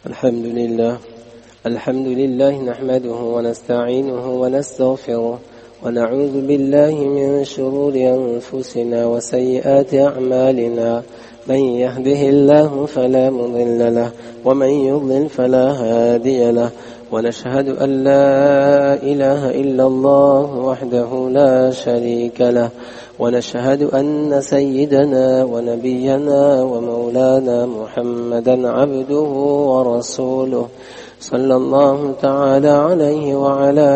الحمد لله نحمده ونستعينه ونستغفره ونعوذ بالله من شرور أنفسنا وسيئات أعمالنا من يهده الله فلا مضل له ومن يضلل فلا هادي له ونشهد أن لا إله إلا الله وحده لا شريك له ونشهد أن سيدنا ونبينا ومولانا محمدا عبده ورسوله صلى الله تعالى عليه وعلى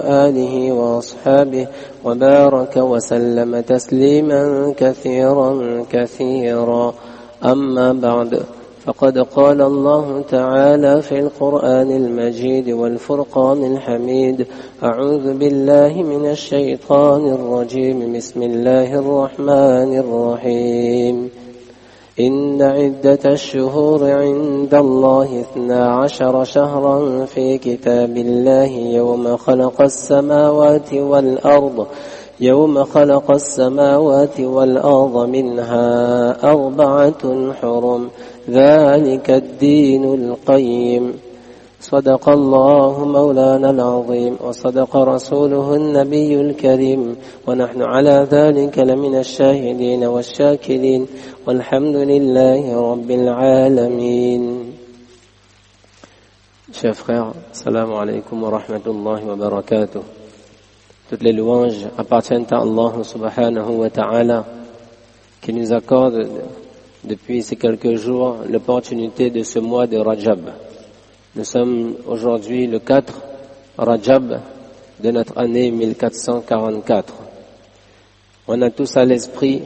آله وأصحابه وبارك وسلم تسليما كثيرا أما بعد فقد قال الله تعالى في القرآن المجيد والفرقان الحميد أعوذ بالله من الشيطان الرجيم بسم الله الرحمن الرحيم إن عدة الشهور عند الله 12 شهرا في كتاب الله يوم خلق السماوات والأرض منها 4 حرم ذلك الدين القيم صدق الله مولانا العظيم وصدق رسوله النبي الكريم ونحن على ذلك لمن الشاهدين والشاكرين والحمد لله رب العالمين. Chers frères, salam alaikum wa rahmatullahi wa barakatuh. Toutes les louanges appartiennent à Allah subhanahu wa ta'ala qui nous accorde depuis ces quelques jours l'opportunité de ce mois de Rajab. Nous sommes aujourd'hui le 4 Rajab de notre année 1444. On a tous à l'esprit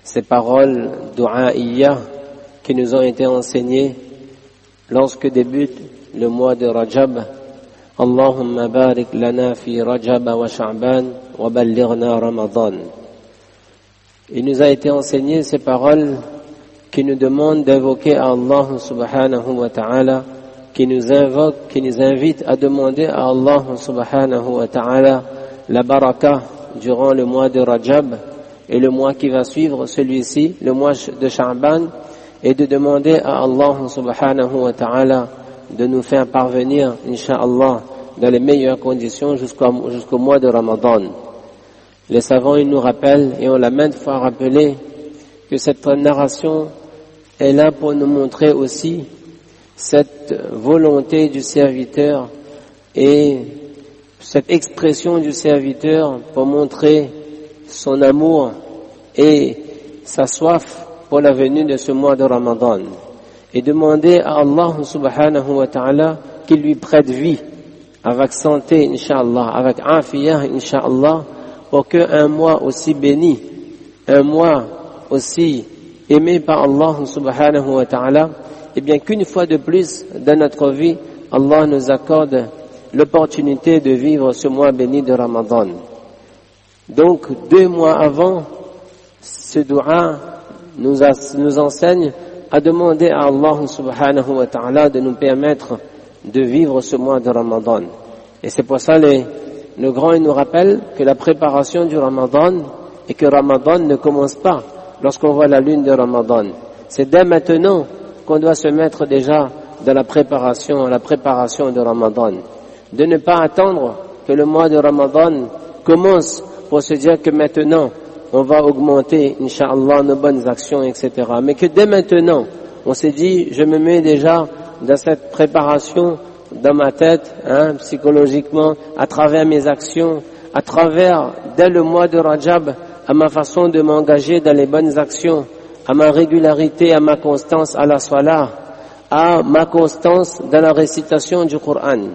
ces paroles du'a'iyya qui nous ont été enseignées lorsque débute le mois de Rajab. Allahumma barik lana fi Rajab wa Sha'ban wa ballighna Ramadan. Il nous a été enseigné ces paroles qui nous demandent d'invoquer Allah subhanahu wa ta'ala, qui nous invite à demander à Allah subhanahu wa ta'ala la baraka durant le mois de Rajab et le mois qui va suivre celui-ci, le mois de Sha'ban, et de demander à Allah subhanahu wa ta'ala de nous faire parvenir, incha'Allah, dans les meilleures conditions jusqu'au mois de Ramadan. Les savants, ils nous rappellent, et on l'a maintes fois rappelé, que cette narration est là pour nous montrer aussi cette volonté du serviteur et cette expression du serviteur pour montrer son amour et sa soif pour la venue de ce mois de Ramadan. Et demander à Allah subhanahu wa ta'ala qu'il lui prête vie, avec santé, incha'Allah, avec afiyah, incha'Allah, pour qu'un mois aussi béni, un mois aussi aimé par Allah subhanahu wa ta'ala, et bien qu'une fois de plus dans notre vie, Allah nous accorde l'opportunité de vivre ce mois béni de Ramadan. Donc 2 mois avant, ce dua nous enseigne à demander à Allah subhanahu wa ta'ala de nous permettre de vivre ce mois de Ramadan. Et c'est pour ça le grand il nous rappelle que la préparation du Ramadan et que Ramadan ne commence pas lorsqu'on voit la lune de Ramadan. C'est dès maintenant qu'on doit se mettre déjà dans la préparation de Ramadan. De ne pas attendre que le mois de Ramadan commence pour se dire que maintenant on va augmenter, incha'Allah, nos bonnes actions, etc. Mais que dès maintenant, on s'est dit, je me mets déjà dans cette préparation dans ma tête, psychologiquement, à travers mes actions, à travers, dès le mois de Rajab, à ma façon de m'engager dans les bonnes actions, à ma régularité, à ma constance à la salat, à ma constance dans la récitation du Coran.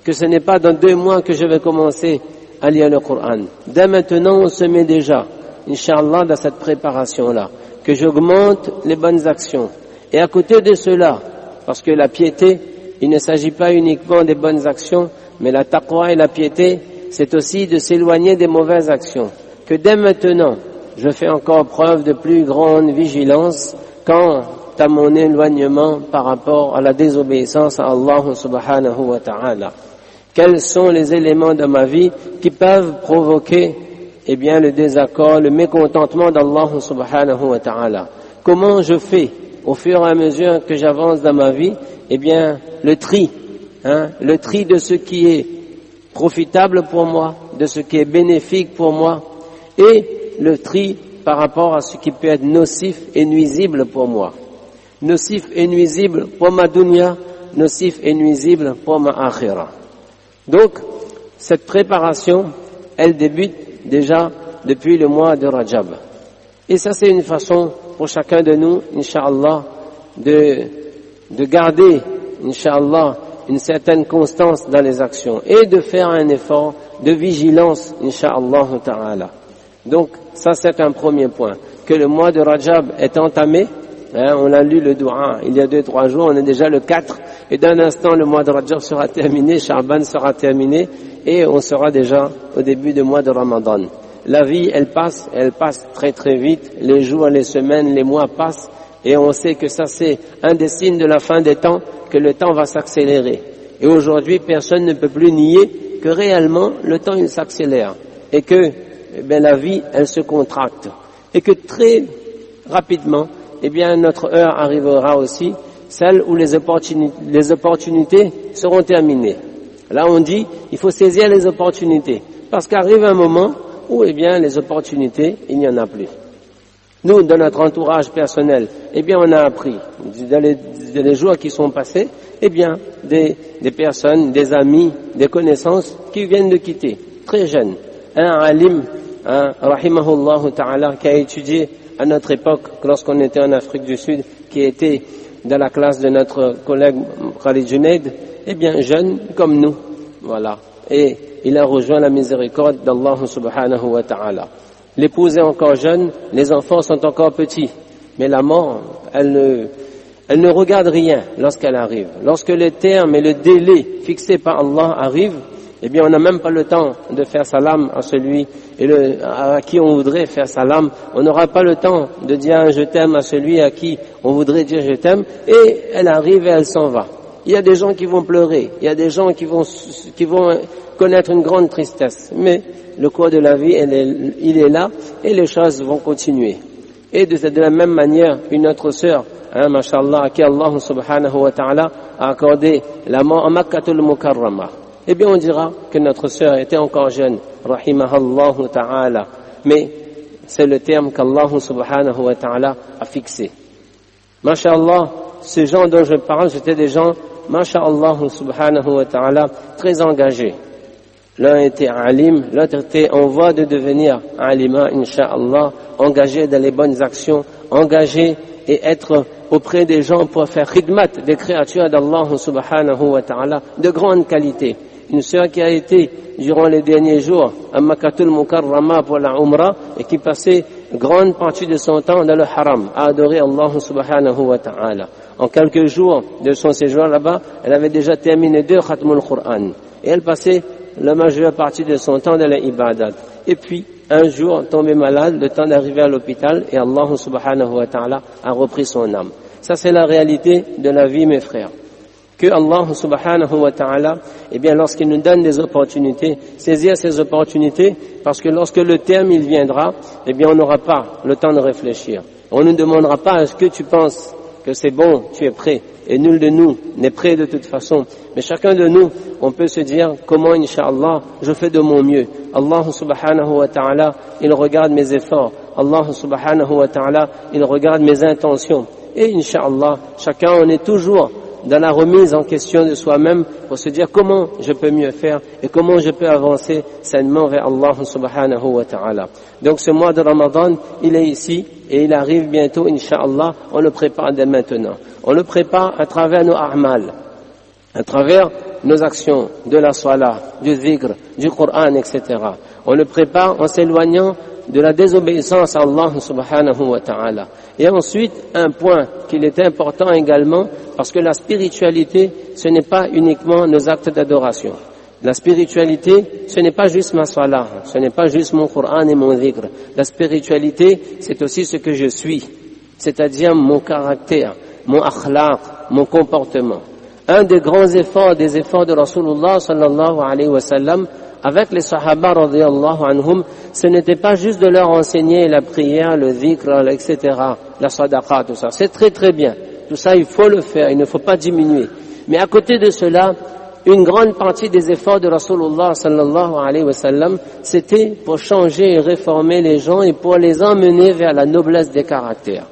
Que ce n'est pas dans 2 mois que je vais commencer à lire le Coran. Dès maintenant, on se met déjà, incha'Allah, dans cette préparation-là, que j'augmente les bonnes actions. Et à côté de cela, parce que la piété, il ne s'agit pas uniquement des bonnes actions, mais la taqwa et la piété, c'est aussi de s'éloigner des mauvaises actions. Que dès maintenant, je fais encore preuve de plus grande vigilance quant à mon éloignement par rapport à la désobéissance à Allah subhanahu wa ta'ala. Quels sont les éléments de ma vie qui peuvent provoquer le désaccord, le mécontentement d'Allah subhanahu wa ta'ala? Comment je fais au fur et à mesure que j'avance dans ma vie eh bien, le tri de ce qui est profitable pour moi, de ce qui est bénéfique pour moi, et le tri par rapport à ce qui peut être nocif et nuisible pour moi. Nocif et nuisible pour ma dunya, nocif et nuisible pour ma akhira. Donc, cette préparation, elle débute déjà depuis le mois de Rajab. Et ça, c'est une façon pour chacun de nous, Inch'Allah, de garder, Inch'Allah, une certaine constance dans les actions et de faire un effort de vigilance, Inch'Allah ta'ala. Donc, ça, c'est un premier point. Que le mois de Rajab est entamé, on a lu le dua il y a 2-3 jours, on est déjà le 4, et d'un instant, le mois de Rajab sera terminé, Sha'ban sera terminé, et on sera déjà au début du mois de Ramadan. La vie, elle passe très très vite, les jours, les semaines, les mois passent, et on sait que ça c'est un des signes de la fin des temps, que le temps va s'accélérer. Et aujourd'hui, personne ne peut plus nier que réellement le temps il s'accélère, et que la vie, elle se contracte, et que très rapidement, notre heure arrivera aussi, celle où les opportunités seront terminées. Là, on dit, il faut saisir les opportunités, parce qu'arrive un moment où, les opportunités, il n'y en a plus. Nous, dans notre entourage personnel, on a appris, dans les jours qui sont passés, des personnes, des amis, des connaissances qui viennent de quitter, très jeunes. Un alim, rahimahullah ta'ala, qui a étudié à notre époque, lorsqu'on était en Afrique du Sud, qui était dans la classe de notre collègue Khalid Junaid, jeune comme nous, voilà. Et il a rejoint la miséricorde d'Allah subhanahu wa ta'ala. L'épouse est encore jeune, les enfants sont encore petits, mais la mort, elle ne regarde rien lorsqu'elle arrive. Lorsque le terme et le délai fixé par Allah arrivent, on n'a même pas le temps de faire salam à celui à qui on voudrait faire salam. On n'aura pas le temps de dire un je t'aime à celui à qui on voudrait dire je t'aime, et elle arrive et elle s'en va. Il y a des gens qui vont pleurer, il y a des gens qui vont connaître une grande tristesse, mais le cours de la vie, il est là, et les choses vont continuer. Et de la même manière, une autre sœur, mashallah, à qui Allah subhanahu wa ta'ala a accordé la mort à Makkatul Mukarramah, on dira que notre sœur était encore jeune, rahimahallahu ta'ala, mais c'est le terme qu'Allah subhanahu wa ta'ala a fixé. Mashallah, ces gens dont je parle, c'était des gens, mashallah subhanahu wa ta'ala, très engagés. L'un était alim, l'autre était en voie de devenir alima, incha'Allah, engagé dans les bonnes actions, engagé et être auprès des gens pour faire khidmat des créatures d'Allah subhanahu wa ta'ala de grande qualité. Une sœur qui a été durant les derniers jours à Makkatul Mukarramah pour la Umrah et qui passait grande partie de son temps dans le haram à adorer Allah subhanahu wa ta'ala. En quelques jours de son séjour là-bas, elle avait déjà terminé 2 khatmul Qur'an et elle passait la majeure partie de son temps dans les ibadat. Et puis, un jour, tombée malade, le temps d'arriver à l'hôpital, et Allah subhanahu wa ta'ala a repris son âme. Ça, c'est la réalité de la vie, mes frères. Que Allah subhanahu wa ta'ala, lorsqu'il nous donne des opportunités, saisir ces opportunités, parce que lorsque le terme il viendra, on n'aura pas le temps de réfléchir. On ne demandera pas est-ce que tu penses que c'est bon, tu es prêt. Et nul de nous n'est prêt de toute façon. Mais chacun de nous, on peut se dire comment, Inch'Allah, je fais de mon mieux. Allah subhanahu wa ta'ala, il regarde mes efforts. Allah subhanahu wa ta'ala, il regarde mes intentions. Et Inch'Allah, chacun, on est toujours dans la remise en question de soi-même pour se dire comment je peux mieux faire et comment je peux avancer sainement vers Allah subhanahu wa ta'ala. Donc ce mois de Ramadan, il est ici et il arrive bientôt, Inch'Allah, on le prépare dès maintenant. On le prépare à travers nos a'mal, à travers nos actions, de la salat, du dhikr, du Coran, etc. On le prépare en s'éloignant de la désobéissance à Allah subhanahu wa ta'ala. Et ensuite, un point qu'il est important également, parce que la spiritualité, ce n'est pas uniquement nos actes d'adoration. La spiritualité, ce n'est pas juste ma salat, ce n'est pas juste mon Coran et mon dhikr. La spiritualité, c'est aussi ce que je suis, c'est-à-dire mon caractère, mon akhlaq, mon comportement. Un des grands efforts, des efforts de Rasulullah sallallahu alayhi wa sallam, avec les sahaba radiyallahu anhum, ce n'était pas juste de leur enseigner la prière, le dhikr, etc., la sadaqa, tout ça. C'est très très bien. Tout ça, il faut le faire, il ne faut pas diminuer. Mais à côté de cela, une grande partie des efforts de Rasulullah sallallahu alayhi wa sallam, c'était pour changer et réformer les gens et pour les emmener vers la noblesse des caractères.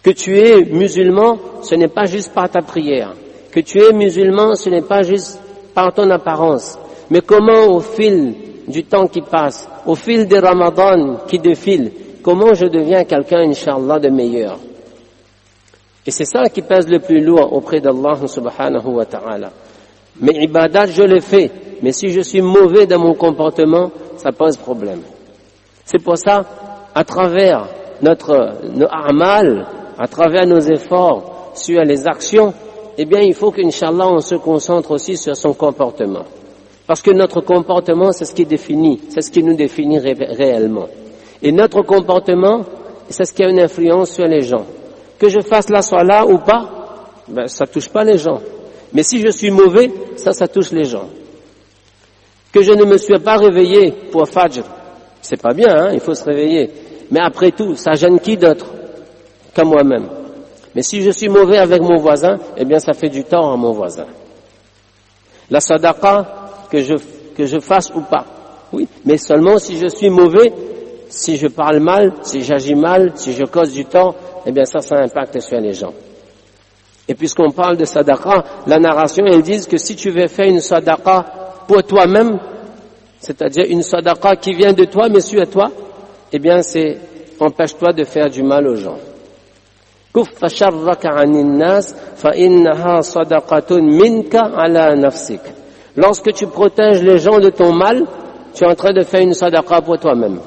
Que tu es musulman, ce n'est pas juste par ta prière. Que tu es musulman, ce n'est pas juste par ton apparence. Mais comment au fil du temps qui passe, au fil des Ramadans qui défilent, comment je deviens quelqu'un, Inch'Allah, de meilleur. Et c'est ça qui pèse le plus lourd auprès d'Allah subhanahu wa ta'ala. Mes ibadat, je les fais, mais si je suis mauvais dans mon comportement, ça pose problème. C'est pour ça, à travers nos a'mal, à travers nos efforts sur les actions, eh bien, il faut qu'Inch'Allah, on se concentre aussi sur son comportement. Parce que notre comportement, c'est ce qui définit, c'est ce qui nous définit réellement. Et notre comportement, c'est ce qui a une influence sur les gens. Que je fasse la salat ou pas, ben, ça touche pas les gens. Mais si je suis mauvais, ça touche les gens. Que je ne me suis pas réveillé pour Fajr, c'est pas bien, hein, il faut se réveiller. Mais après tout, ça gêne qui d'autre qu'à moi-même. Mais si je suis mauvais avec mon voisin, eh bien ça fait du tort à mon voisin. La sadaqa, que je fasse ou pas. Oui, mais seulement si je suis mauvais, si je parle mal, si j'agis mal, si je cause du tort, eh bien ça impacte sur les gens. Et puisqu'on parle de sadaqa, la narration, elle dit que si tu veux faire une sadaqa pour toi-même, c'est-à-dire une sadaqa qui vient de toi, mais sur toi, eh bien c'est empêche-toi de faire du mal aux gens. Kuffa sharraka 'anil nas fa innaha sadaqatun minka 'ala nafsik. Lorsque tu protèges les gens de ton mal, tu es en train de faire une sadaqa pour toi-même.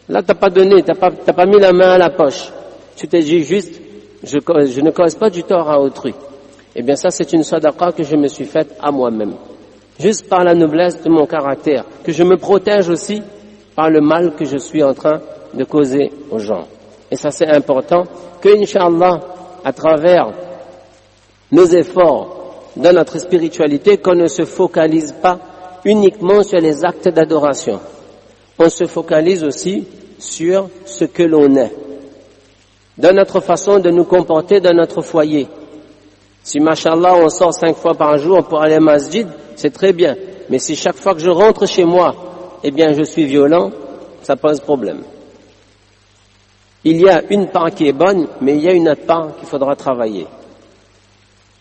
Là, t'as pas donné, t'as pas mis la main à la poche. Tu t'es dit juste, je ne cause pas du tort à autrui. Eh bien ça, c'est une sadaqa que je me suis faite à moi-même. Juste par la noblesse de mon caractère. Que je me protège aussi par le mal que je suis en train de causer aux gens. Et ça, c'est important que, Inch'Allah, à travers nos efforts dans notre spiritualité, qu'on ne se focalise pas uniquement sur les actes d'adoration. On se focalise aussi sur ce que l'on est, dans notre façon de nous comporter dans notre foyer. Si, mashallah, on sort 5 fois par jour pour aller à masjid, c'est très bien. Mais si chaque fois que je rentre chez moi, eh bien, je suis violent, ça pose problème. Il y a une part qui est bonne, mais il y a une autre part qu'il faudra travailler.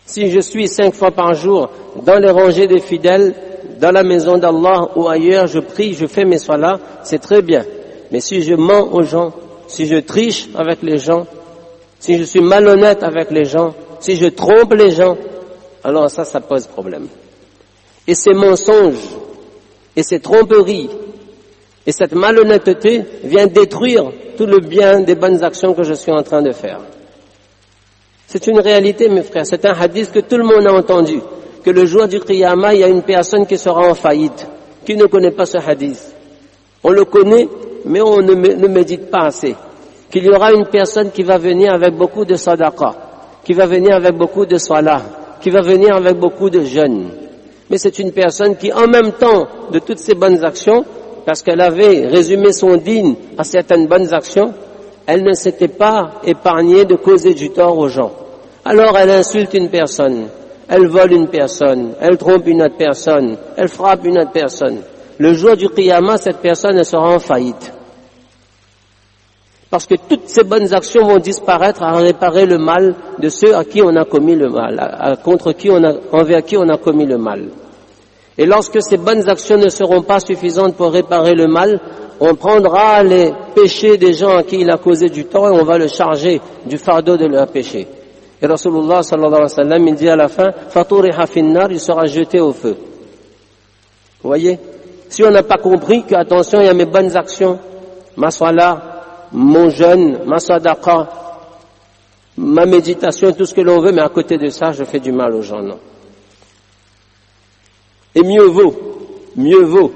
Si je suis 5 fois par jour dans les rangées des fidèles, dans la maison d'Allah ou ailleurs, je prie, je fais mes salats, c'est très bien. Mais si je mens aux gens, si je triche avec les gens, si je suis malhonnête avec les gens, si je trompe les gens, alors ça pose problème. Et ces mensonges, et ces tromperies, et cette malhonnêteté vient détruire tout le bien des bonnes actions que je suis en train de faire. C'est une réalité, mes frères, c'est un hadith que tout le monde a entendu, que le jour du Qiyamah, il y a une personne qui sera en faillite. Qui ne connaît pas ce hadith? On le connaît, mais on ne médite pas assez. Qu'il y aura une personne qui va venir avec beaucoup de sadaqa, qui va venir avec beaucoup de salah, qui va venir avec beaucoup de jeûne. Mais c'est une personne qui, en même temps de toutes ces bonnes actions, parce qu'elle avait résumé son dîn à certaines bonnes actions, elle ne s'était pas épargnée de causer du tort aux gens. Alors elle insulte une personne, elle vole une personne, elle trompe une autre personne, elle frappe une autre personne. Le jour du Qiyamah, cette personne elle sera en faillite. Parce que toutes ces bonnes actions vont disparaître à réparer le mal de ceux à qui on a commis le mal, envers qui on a commis le mal. Et lorsque ces bonnes actions ne seront pas suffisantes pour réparer le mal, on prendra les péchés des gens à qui il a causé du tort et on va le charger du fardeau de leurs péchés. Et Rasulullah sallallahu alayhi wa sallam, il dit à la fin, faturiha finnar, il sera jeté au feu. Vous voyez? Si on n'a pas compris que, attention, il y a mes bonnes actions, ma salat, mon jeûne, ma sadaqa, ma méditation, tout ce que l'on veut, mais à côté de ça, je fais du mal aux gens, non. Et mieux vaut,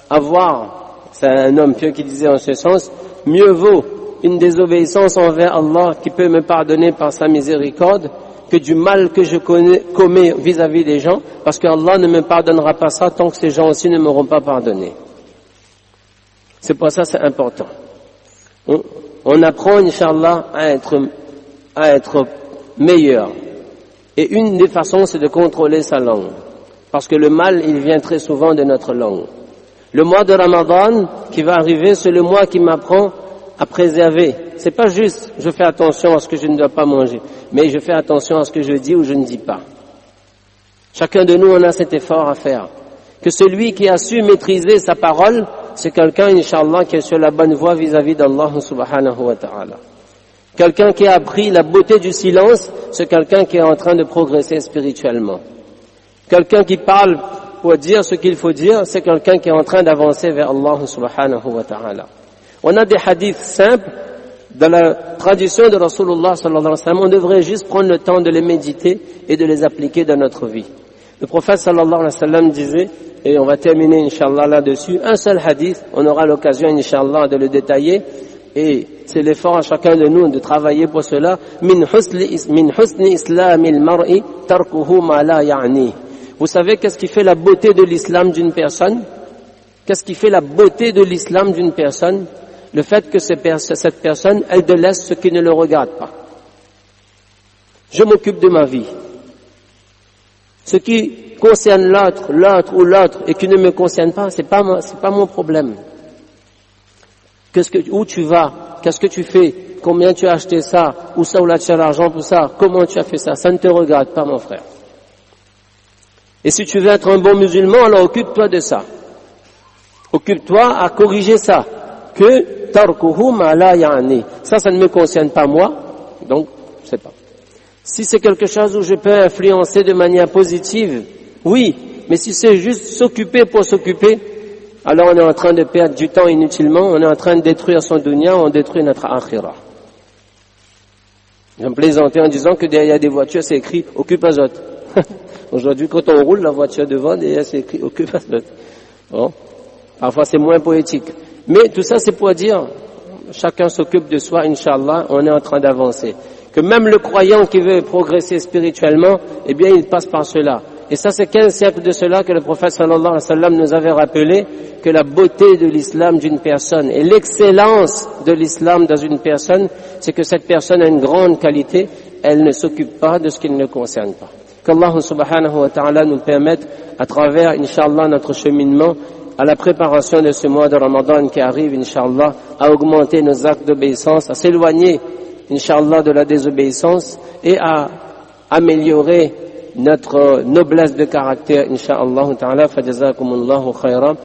avoir, c'est un homme pieux qui disait en ce sens, mieux vaut une désobéissance envers Allah qui peut me pardonner par sa miséricorde que du mal que je commets vis-à-vis des gens, parce qu'Allah ne me pardonnera pas ça tant que ces gens aussi ne m'auront pas pardonné. C'est pour ça c'est important. On apprend, Inch'Allah, à être à être meilleur. Et une des façons, c'est de contrôler sa langue. Parce que le mal, il vient très souvent de notre langue. Le mois de Ramadan qui va arriver, c'est le mois qui m'apprend à préserver. C'est pas juste, je fais attention à ce que je ne dois pas manger, mais je fais attention à ce que je dis ou je ne dis pas. Chacun de nous, on a cet effort à faire. Que celui qui a su maîtriser sa parole, c'est quelqu'un, Inch'Allah, qui est sur la bonne voie vis-à-vis d'Allah subhanahu wa ta'ala. Quelqu'un qui a appris la beauté du silence, c'est quelqu'un qui est en train de progresser spirituellement. Quelqu'un qui parle pour dire ce qu'il faut dire, c'est quelqu'un qui est en train d'avancer vers Allah subhanahu wa ta'ala. On a des hadiths simples dans la tradition de Rasulullah sallallahu alayhi wa sallam. On devrait juste prendre le temps de les méditer et de les appliquer dans notre vie. Le prophète sallallahu alayhi wa sallam disait, et on va terminer inshallah là-dessus, un seul hadith, on aura l'occasion inshallah de le détailler, et c'est l'effort à chacun de nous de travailler pour cela. Min husni islamil mar'i tarkuhu ma la ya'ni. Vous savez qu'est-ce qui fait la beauté de l'islam d'une personne? Qu'est-ce qui fait la beauté de l'islam d'une personne? Le fait que cette personne, elle délaisse ce qui ne le regarde pas. Je m'occupe de ma vie. Ce qui concerne l'autre ou l'autre et qui ne me concerne pas, c'est pas mon problème. Où tu vas? Qu'est-ce que tu fais? Combien tu as acheté ça? Où là tu as l'argent pour ça? Comment tu as fait ça? Ça ne te regarde pas, mon frère. Et si tu veux être un bon musulman, alors occupe-toi de ça. Occupe-toi à corriger ça. Que tarkuhu ma la ya'ni. Ça ne me concerne pas moi, donc je sais pas. Si c'est quelque chose où je peux influencer de manière positive, oui, mais si c'est juste s'occuper pour s'occuper, alors on est en train de perdre du temps inutilement, on est en train de détruire son dunya, on détruit notre akhirah. J'ai plaisanté en disant que derrière des voitures c'est écrit « occupe un autres ». Aujourd'hui, quand on roule la voiture devant, derrière c'est écrit « occupe un autres ». Bon. Parfois c'est moins poétique. Mais tout ça c'est pour dire, chacun s'occupe de soi, Inch'Allah, on est en train d'avancer. Que même le croyant qui veut progresser spirituellement, eh bien il passe par cela. Et ça c'est 15 siècles de cela que le prophète sallallahu alayhi wa sallam nous avait rappelé que la beauté de l'islam d'une personne et l'excellence de l'islam dans une personne, c'est que cette personne a une grande qualité, elle ne s'occupe pas de ce qui ne le concerne pas. Qu'Allah subhanahu wa ta'ala nous permette, à travers, Inch'Allah, notre cheminement, à la préparation de ce mois de Ramadan qui arrive, Inch'Allah, à augmenter nos actes d'obéissance, à s'éloigner, Inch'Allah, de la désobéissance et à améliorer notre noblesse de caractère, Inch'Allah ta'ala, fa jazakumullahu khayran.